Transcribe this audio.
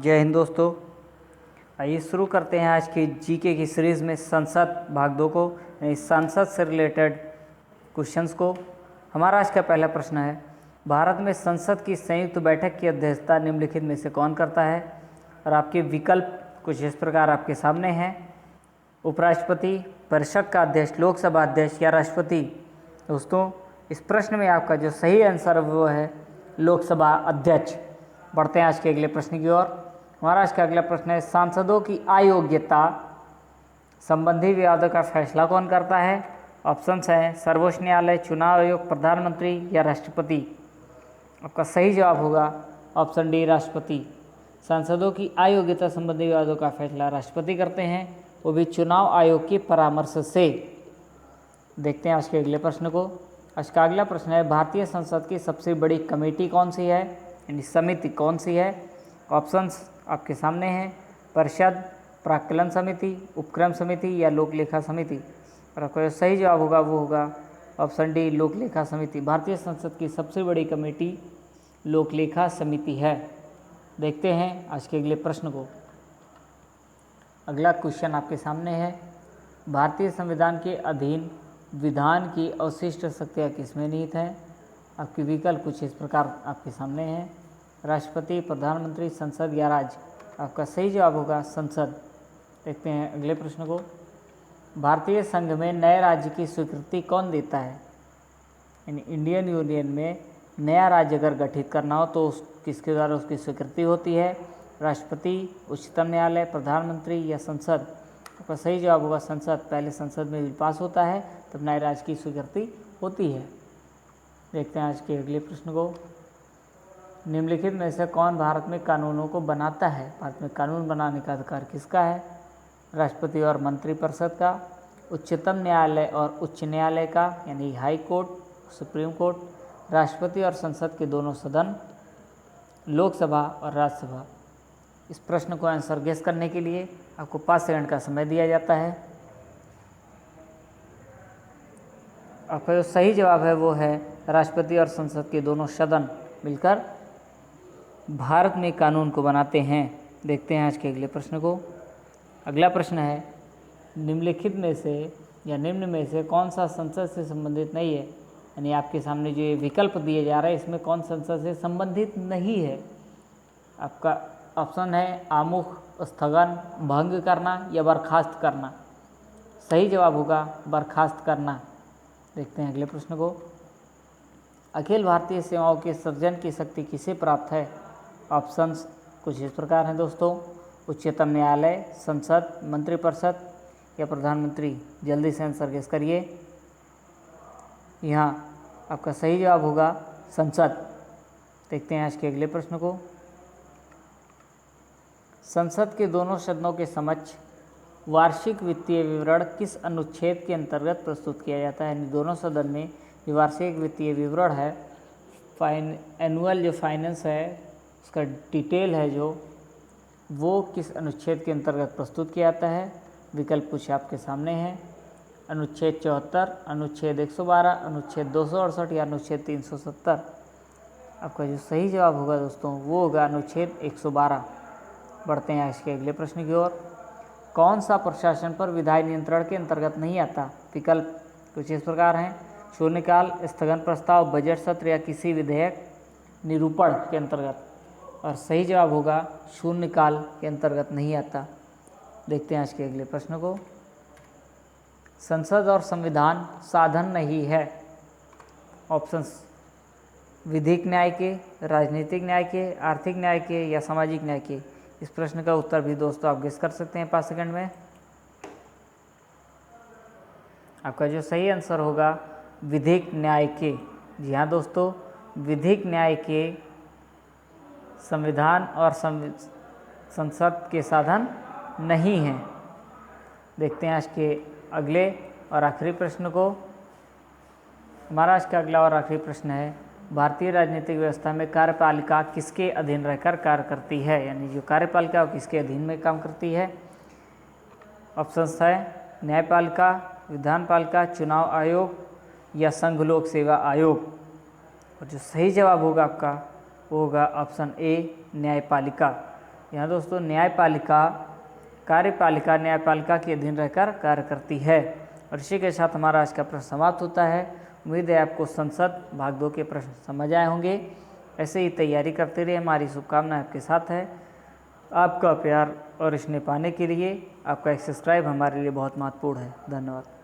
जय हिंद दोस्तों। आइए शुरू करते हैं आज की जीके की सीरीज़ में संसद भाग 2 को, यानी संसद से रिलेटेड क्वेश्चंस को। हमारा आज का पहला प्रश्न है, भारत में संसद की संयुक्त बैठक की अध्यक्षता निम्नलिखित में से कौन करता है? और आपके विकल्प कुछ इस प्रकार आपके सामने हैं। उपराष्ट्रपति, परिषद का अध्यक्ष, लोकसभा अध्यक्ष या राष्ट्रपति। दोस्तों, इस प्रश्न में आपका जो सही आंसर है वो है लोकसभा अध्यक्ष। बढ़ते हैं आज के अगले प्रश्न की ओर। हमारा आज का अगला प्रश्न है, सांसदों की अयोग्यता संबंधी विवादों का फैसला कौन करता है? ऑप्शंस हैं सर्वोच्च न्यायालय, चुनाव आयोग, प्रधानमंत्री या राष्ट्रपति। आपका सही जवाब होगा ऑप्शन डी, राष्ट्रपति। सांसदों की अयोग्यता संबंधी विवादों का फैसला राष्ट्रपति करते हैं, वो भी चुनाव आयोग के परामर्श से। देखते हैं आज के अगले प्रश्न को। आज का अगला प्रश्न है, भारतीय संसद की सबसे बड़ी कमेटी कौन सी है, यानी समिति कौन सी है? ऑप्शंस आपके सामने हैं, परिषद, प्राक्कलन समिति, उपक्रम समिति या लोक लेखा समिति। और आपका जो सही जवाब होगा वो होगा ऑप्शन डी, लोक लेखा समिति। भारतीय संसद की सबसे बड़ी कमेटी लोक लेखा समिति है। देखते हैं आज के अगले प्रश्न को। अगला क्वेश्चन आपके सामने है, भारतीय संविधान के अधीन विधान की अवशिष्ट शक्तियाँ किसमें निहित हैं? आपके विकल्प कुछ इस प्रकार आपके सामने हैं, राष्ट्रपति, प्रधानमंत्री, संसद या राज्य। आपका सही जवाब होगा संसद। देखते हैं अगले प्रश्न को। भारतीय संघ में नए राज्य की स्वीकृति कौन देता है? यानी इंडियन यूनियन में नया राज्य अगर गठित करना हो तो किसके द्वारा उसकी स्वीकृति होती है? राष्ट्रपति, उच्चतम न्यायालय, प्रधानमंत्री या संसद। आपका सही जवाब होगा संसद। पहले संसद में बिल पास होता है तब नए राज्य की स्वीकृति होती है। देखते हैं आज के अगले प्रश्न को। निम्नलिखित में से कौन भारत में कानूनों को बनाता है? भारत में कानून बनाने का अधिकार किसका है? राष्ट्रपति और मंत्रिपरिषद का, उच्चतम न्यायालय और उच्च न्यायालय का यानी हाई कोर्ट, सुप्रीम कोर्ट, राष्ट्रपति और संसद के दोनों सदन, लोकसभा और राज्यसभा। इस प्रश्न को आंसर गेस करने के लिए आपको 5 सेकंड का समय दिया जाता है। आपका जो सही जवाब है वो है राष्ट्रपति और संसद के दोनों सदन मिलकर भारत में कानून को बनाते हैं। देखते हैं आज के अगले प्रश्न को। अगला प्रश्न है, निम्नलिखित में से या निम्न में से कौन सा संसद से संबंधित नहीं है? यानी आपके सामने जो ये विकल्प दिए जा रहे हैं इसमें कौन संसद से संबंधित नहीं है? आपका ऑप्शन है आमुख, स्थगन, भंग करना या बर्खास्त करना। सही जवाब होगा बर्खास्त करना। देखते हैं अगले प्रश्न को। अखिल भारतीय सेवाओं के सृजन की शक्ति किसे प्राप्त है? ऑप्शंस कुछ इस प्रकार हैं दोस्तों, उच्चतम न्यायालय, संसद, मंत्रिपरिषद या प्रधानमंत्री। जल्दी से आंसर गेस करिए। यहाँ आपका सही जवाब होगा संसद। देखते हैं आज के अगले प्रश्न को। संसद के दोनों सदनों के समक्ष वार्षिक वित्तीय विवरण किस अनुच्छेद के अंतर्गत प्रस्तुत किया जाता है? यानी दोनों सदन में जो वार्षिक वित्तीय विवरण है, एनुअल जो फाइनेंस है उसका डिटेल है जो, वो किस अनुच्छेद के अंतर्गत प्रस्तुत किया जाता है? विकल्प कुछ आपके सामने हैं, अनुच्छेद 74, अनुच्छेद 112, अनुच्छेद 268 या अनुच्छेद 370। आपका जो सही जवाब होगा दोस्तों वो होगा अनुच्छेद 112। बढ़ते हैं आज के अगले प्रश्न की ओर। कौन सा प्रशासन पर विधायी नियंत्रण के अंतर्गत नहीं आता? विकल्प कुछ इस प्रकार हैं, शून्यकाल, स्थगन प्रस्ताव, बजट सत्र या किसी विधेयक निरूपण के अंतर्गत। और सही जवाब होगा शून्यकाल के अंतर्गत नहीं आता। देखते हैं आज के अगले प्रश्न को। संसद और संविधान साधन नहीं है। ऑप्शंस विधिक न्याय के, राजनीतिक न्याय के, आर्थिक न्याय के या सामाजिक न्याय के। इस प्रश्न का उत्तर भी दोस्तों आप गेस कर सकते हैं 5 सेकंड में। आपका जो सही आंसर होगा विधिक न्याय के। जी हाँ दोस्तों, विधिक न्याय के संविधान और संसद के साधन नहीं हैं। देखते हैं आज के अगले और आखिरी प्रश्न को। हमारा आज का अगला और आखिरी प्रश्न है, भारतीय राजनीतिक व्यवस्था में कार्यपालिका किसके अधीन रहकर कार्य करती है? यानी जो कार्यपालिका वो किसके अधीन में काम करती है? ऑप्शंस है न्यायपालिका, विधानपालिका, चुनाव आयोग या संघ लोक सेवा आयोग। और जो सही जवाब होगा आपका वो होगा ऑप्शन ए, न्यायपालिका। यहाँ दोस्तों न्यायपालिका कार्यपालिका न्यायपालिका के अधीन रहकर कार्य करती है। और इसी के साथ हमारा आज का प्रश्न समाप्त होता है। उम्मीद है आपको संसद भाग 2 के प्रश्न समझ आए होंगे। ऐसे ही तैयारी करते रहिए, हमारी शुभकामनाएं आपके साथ है। आपका प्यार और स्नेह पाने के लिए आपका एक सब्सक्राइब हमारे लिए बहुत महत्वपूर्ण है। धन्यवाद।